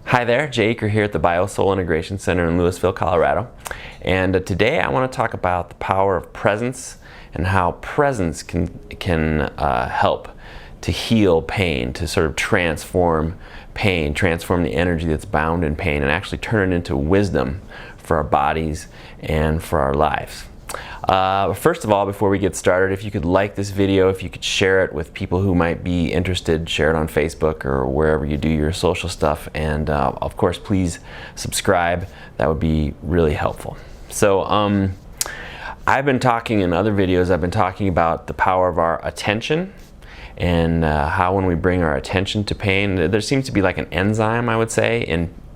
Hi there, Jay Eaker here at the BioSoul Integration Center in Louisville, Colorado. And today I want to talk about the power of presence and how presence can help to heal pain, to sort of transform pain, transform the energy that's bound in pain, and actually turn it into wisdom for our bodies and for our lives. First of all, before we get started, if you could like this video, if you could share it with people who might be interested, share it on Facebook or wherever you do your social stuff, and of course please subscribe. That would be really helpful. So I've been talking in other videos, I've been talking about the power of our attention and how when we bring our attention to pain, there seems to be like an enzyme, I would say,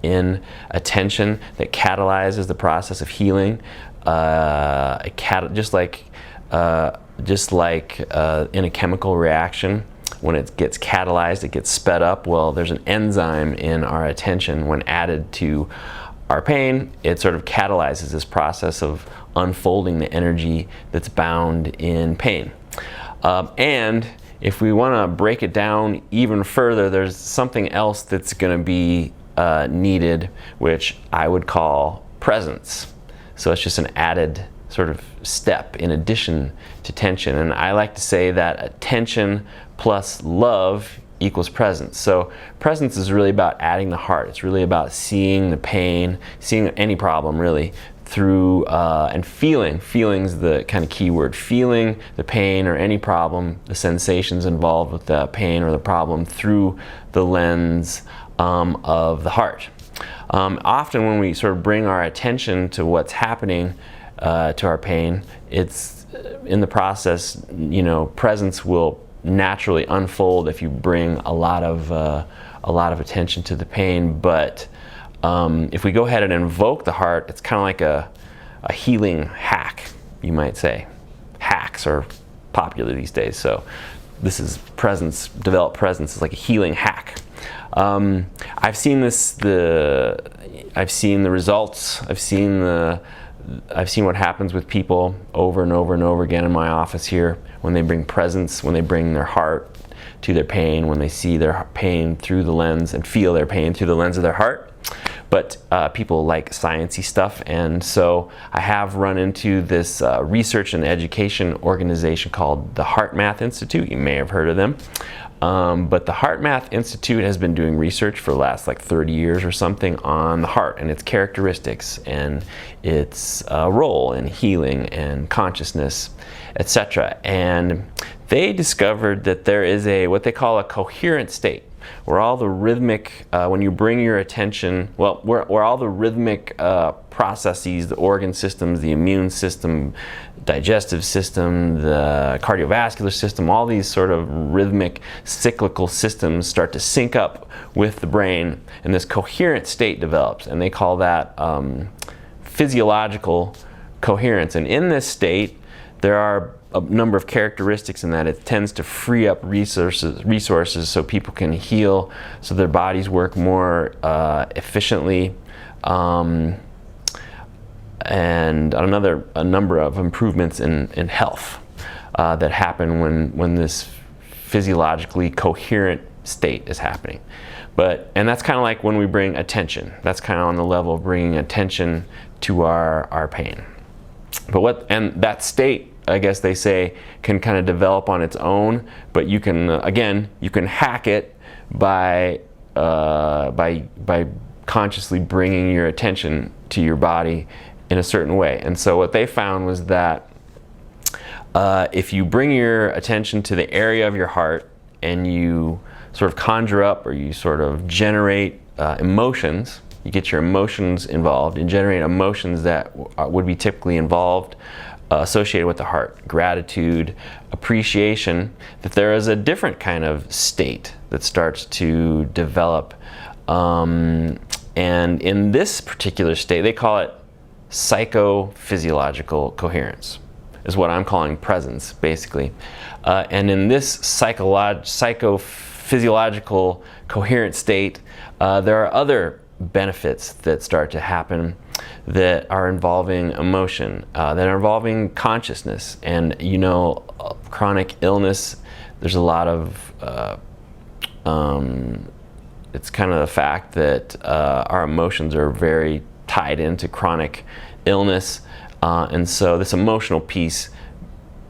in attention that catalyzes the process of healing. Just like in a chemical reaction, when it gets catalyzed, it gets sped up. Well, there's an enzyme in our attention. When added to our pain, it sort of catalyzes this process of unfolding the energy that's bound in pain. And if we want to break it down even further, there's something else that's going to be needed, which I would call presence. So it's just an added sort of step in addition to tension. And I like to say that attention plus love equals presence. So presence is really about adding the heart. It's really about seeing the pain, seeing any problem really, through and feeling's the kind of key word, feeling the pain or any problem, the sensations involved with the pain or the problem through the lens of the heart. Often when we sort of bring our attention to what's happening to our pain, it's in the process, you know, presence will naturally unfold if you bring a lot of attention to the pain. But if we go ahead and invoke the heart, it's kind of like a healing hack, you might say. Hacks are popular these days, so this is presence, develop presence is like a healing hack. I've seen I've seen the results. I've seen what happens with people over and over and over again in my office here when they bring presence, when they bring their heart to their pain, when they see their pain through the lens and feel their pain through the lens of their heart. But people like sciencey stuff, and so I have run into this research and education organization called the HeartMath Institute. You may have heard of them. But the HeartMath Institute has been doing research for the last like 30 years or something on the heart and its characteristics and its role in healing and consciousness, etc. And they discovered that there is what they call a coherent state, where all the rhythmic, when you bring your attention, well, where all the rhythmic processes, the organ systems, the immune system, digestive system, the cardiovascular system, all these sort of rhythmic cyclical systems start to sync up with the brain, and this coherent state develops, and they call that physiological coherence. And in this state, there are a number of characteristics in that it tends to free up resources so people can heal, so their bodies work more efficiently, and a number of improvements in health that happen when this physiologically coherent state is happening. And that's kind of like when we bring attention. That's kind of on the level of bringing attention to our pain. And that state, I guess they say, can kind of develop on its own, but you can you can hack it by consciously bringing your attention to your body in a certain way. And so what they found was that if you bring your attention to the area of your heart and you sort of conjure up or you sort of generate emotions, you get your emotions involved and generate emotions that would be typically involved, associated with the heart, gratitude, appreciation, that there is a different kind of state that starts to develop. And in this particular state, they call it psychophysiological coherence, is what I'm calling presence, basically. And in this psychophysiological coherent state, there are other benefits that start to happen that are involving emotion, that are involving consciousness. And you know, chronic illness, there's a lot of it's kind of the fact that our emotions are very tied into chronic illness, and so this emotional piece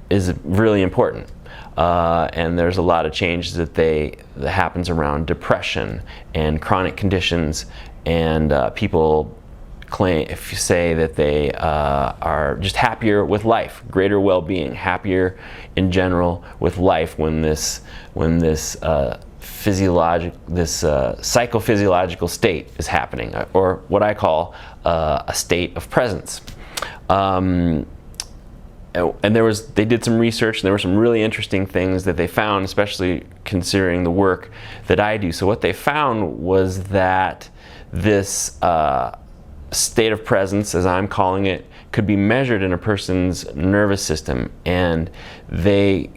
is really important. And there's a lot of changes that happens around depression and chronic conditions, and people say that they are just happier with life, greater well-being, happier in general with life when this psychophysiological state is happening, or what I call a state of presence. And they did some research, and there were some really interesting things that they found, especially considering the work that I do. So what they found was that this state of presence, as I'm calling it, could be measured in a person's nervous system. And they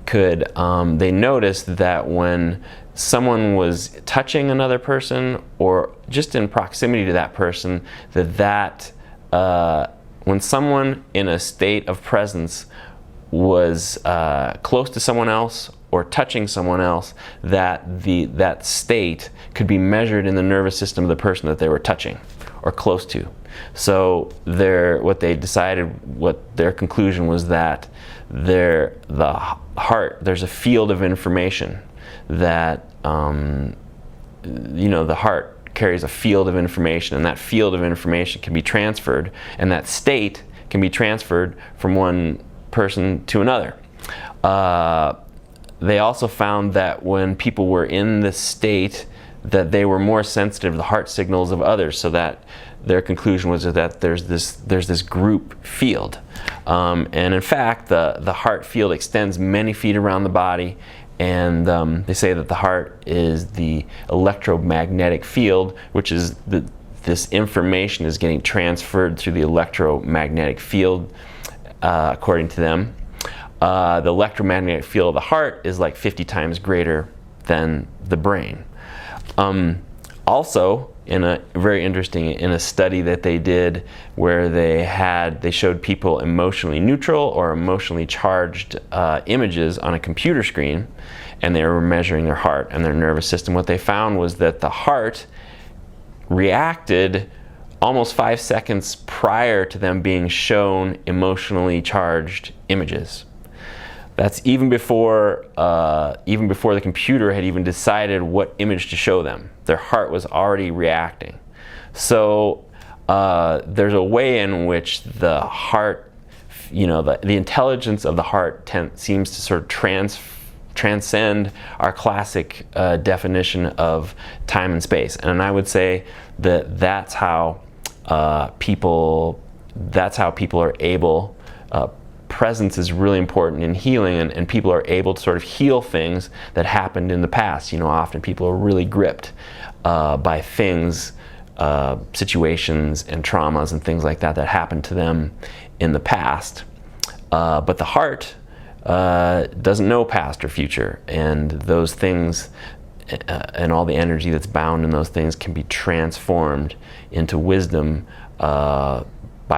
noticed that when someone was touching another person, or just in proximity to that person, when someone in a state of presence was close to someone else or touching someone else, that state could be measured in the nervous system of the person that they were touching or close to. So their conclusion was that the heart, there's a field of information that the heart carries a field of information, and that field of information can be transferred, and that state can be transferred from one person to another. They also found that when people were in this state, that they were more sensitive to the heart signals of others, so that their conclusion was that there's this group field. And in fact, the heart field extends many feet around the body, and they say that the heart is the electromagnetic field, which is this information is getting transferred through the electromagnetic field, according to them. The electromagnetic field of the heart is like 50 times greater than the brain. Also, in a study that they did, where they showed people emotionally neutral or emotionally charged images on a computer screen, and they were measuring their heart and their nervous system. What they found was that the heart reacted almost 5 seconds prior to them being shown emotionally charged images. That's even before the computer had even decided what image to show them. Their heart was already reacting. So there's a way in which the heart, the intelligence of the heart seems to sort of transcend our classic definition of time and space. And I would say that that's how people are able. Presence is really important in healing, and people are able to sort of heal things that happened in the past. Often people are really gripped by things, situations and traumas and things like that happened to them in the past. But the heart doesn't know past or future, and those things and all the energy that's bound in those things can be transformed into wisdom by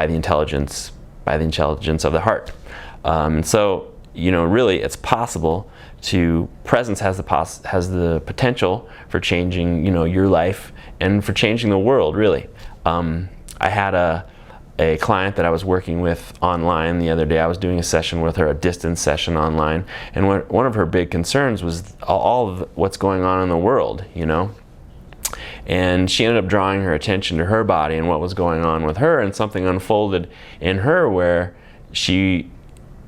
the intelligence of the heart. And so, really, it's possible presence has the potential for changing, your life and for changing the world, really. I had a client that I was working with online the other day. I was doing a session with her, a distance session online, and one of her big concerns was all of what's going on in the world, And she ended up drawing her attention to her body and what was going on with her, and something unfolded in her where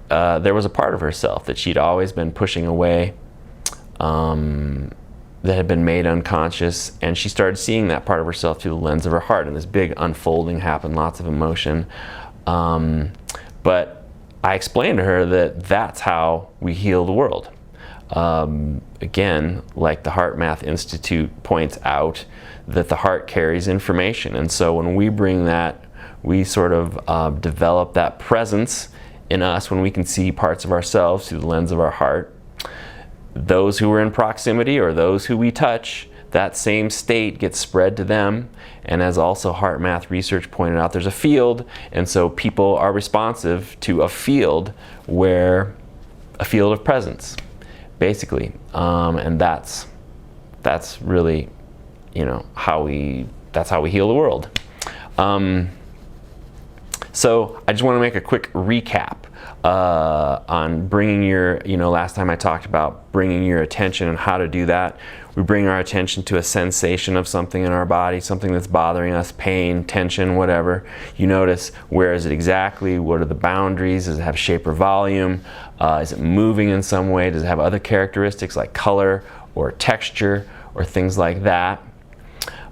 there was a part of herself that she'd always been pushing away, that had been made unconscious, and she started seeing that part of herself through the lens of her heart, and this big unfolding happened, lots of emotion. But I explained to her that that's how we heal the world. Again, like the Heart Math Institute points out, that the heart carries information, and so when we bring that, we sort of develop that presence in us when we can see parts of ourselves through the lens of our heart. Those who are in proximity or those who we touch, that same state gets spread to them, and as also Heart Math research pointed out, there's a field, and so people are responsive to a field of presence, basically, and that's really that's how we heal the world. So I just want to make a quick recap on bringing your, last time I talked about bringing your attention and how to do that. We bring our attention to a sensation of something in our body, something that's bothering us, pain, tension, whatever. You notice, where is it exactly? What are the boundaries? Does it have shape or volume? Is it moving in some way? Does it have other characteristics like color or texture or things like that?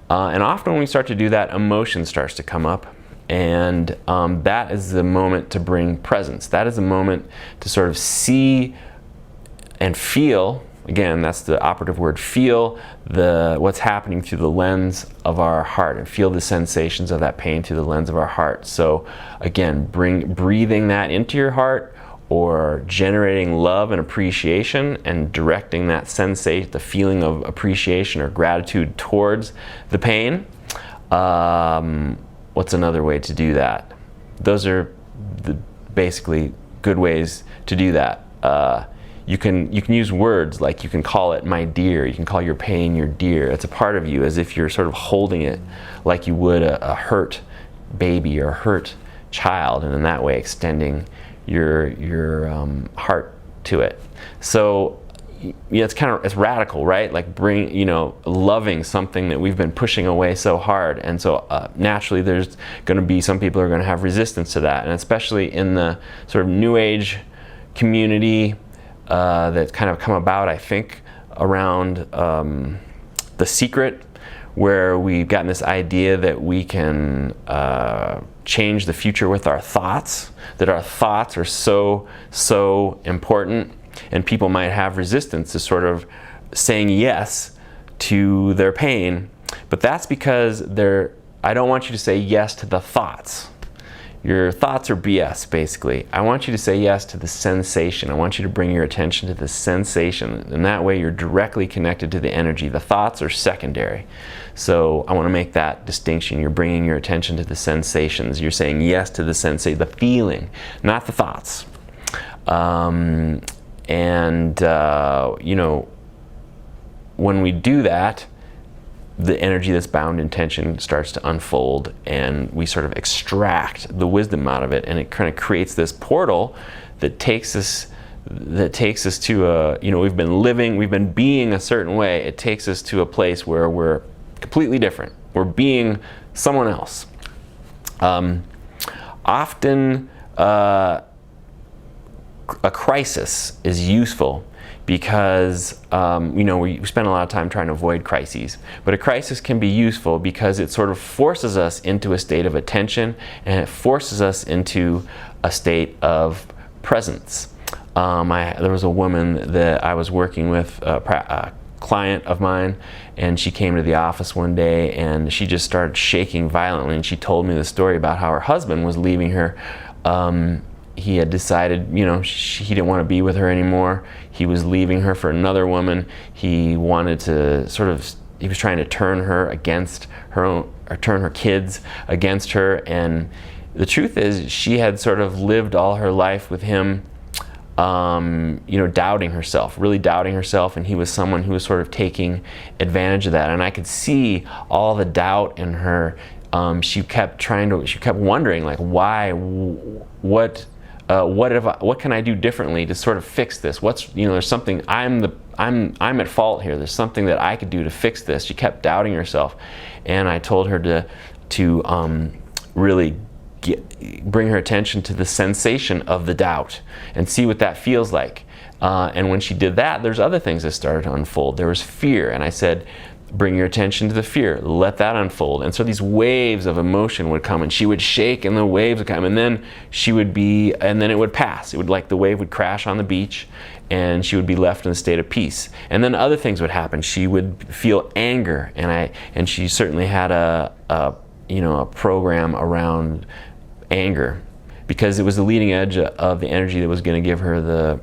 And often when we start to do that, emotion starts to come up. And that is the moment to bring presence. That is the moment to sort of see and feel, again, that's the operative word, feel what's happening through the lens of our heart, and feel the sensations of that pain through the lens of our heart. So again, breathing that into your heart, or generating love and appreciation and directing that sensation, the feeling of appreciation or gratitude towards the pain. What's another way to do that? Those are basically good ways to do that. You can use words like, you can call it my dear. You can call your pain your dear. It's a part of you, as if you're sort of holding it like you would a hurt baby or a hurt child, and in that way extending your heart to it. So it's radical, right? Like loving something that we've been pushing away so hard. And so naturally there's going to be some people who are going to have resistance to that, and especially in the sort of new age community that's kind of come about, I think, around The Secret, where we've gotten this idea that we can change the future with our thoughts, that our thoughts are so important. And people might have resistance to sort of saying yes to their pain, but that's because I don't want you to say yes to the thoughts. Your thoughts are BS, basically. I want you to say yes to the sensation. I want you to bring your attention to the sensation, and that way you're directly connected to the energy. The thoughts are secondary. So I want to make that distinction. You're bringing your attention to the sensations. You're saying yes to the sensation, the feeling, not the thoughts. When we do that, the energy that's bound in tension starts to unfold, and we sort of extract the wisdom out of it, and it kind of creates this portal that takes us to we've been being a certain way. It takes us to a place where we're completely different. We're being someone else. Often a crisis is useful because we spend a lot of time trying to avoid crises, but a crisis can be useful because it sort of forces us into a state of attention, and it forces us into a state of presence. There was a woman that I was working with, a client of mine, and she came to the office one day and she just started shaking violently, and she told me the story about how her husband was leaving her. He had decided, he didn't want to be with her anymore. He was leaving her for another woman. He wanted to he was trying to turn her against her own, or turn her kids against her. And the truth is, she had sort of lived all her life with him, doubting herself, really doubting herself. And he was someone who was sort of taking advantage of that. And I could see all the doubt in her. She kept wondering, like, why, what can I do differently to sort of fix this? There's something, I'm at fault here. There's something that I could do to fix this. She kept doubting herself, and I told her to really bring her attention to the sensation of the doubt and see what that feels like. And when she did that, there's other things that started to unfold. There was fear, and I said, bring your attention to the fear, let that unfold. And so these waves of emotion would come, and she would shake, and the waves would come, and then it would pass. It would, like, the wave would crash on the beach, and she would be left in a state of peace. And then other things would happen. She would feel anger, and she certainly had a program around anger, because it was the leading edge of the energy that was going to give her the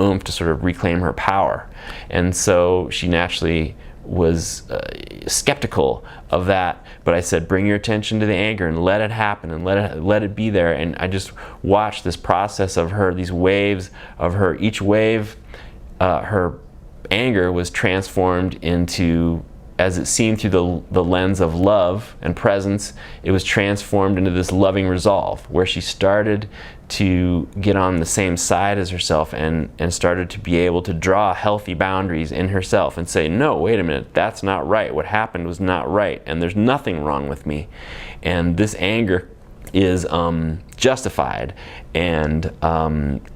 oomph to sort of reclaim her power. And so she naturally was skeptical of that, but I said, bring your attention to the anger and let it happen, and let it be there. And I just watched this process of her, these waves of her. Each wave, her anger was transformed into as it's seen through the lens of love and presence, it was transformed into this loving resolve, where she started to get on the same side as herself and started to be able to draw healthy boundaries in herself and say, no, wait a minute, that's not right. What happened was not right, and there's nothing wrong with me. And this anger is justified. And,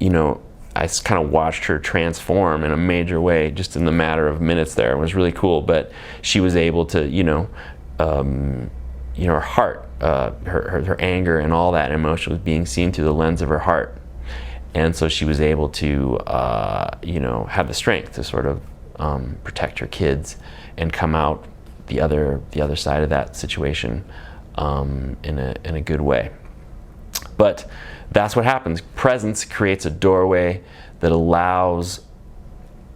you know, I kind of watched her transform in a major way just in the matter of minutes there. It was really cool. But she was able to, her heart, her anger and all that emotion was being seen through the lens of her heart. And so she was able to, have the strength to sort of protect her kids and come out the other side of that situation in a good way. But that's what happens. Presence creates a doorway that allows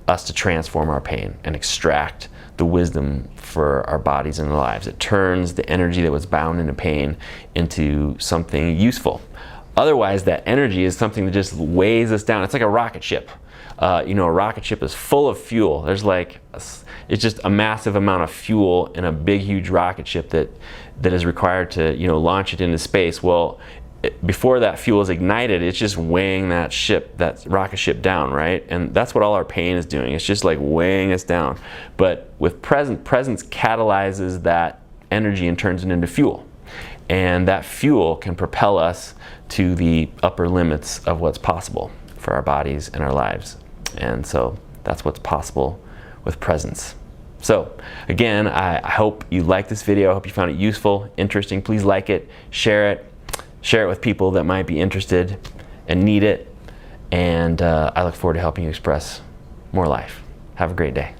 us to transform our pain and extract the wisdom for our bodies and our lives. It turns the energy that was bound into pain into something useful. Otherwise, that energy is something that just weighs us down. It's like a rocket ship. A rocket ship is full of fuel. There's it's just a massive amount of fuel in a big, huge rocket ship that is required to, launch it into space. Well, before that fuel is ignited, it's just weighing that rocket ship down, right? And that's what all our pain is doing. It's just like weighing us down. But with presence catalyzes that energy and turns it into fuel. And that fuel can propel us to the upper limits of what's possible for our bodies and our lives. And so that's what's possible with presence. So again, I hope you liked this video. I hope you found it useful, interesting. Please like it, share it with people that might be interested and need it. And I look forward to helping you express more life. Have a great day.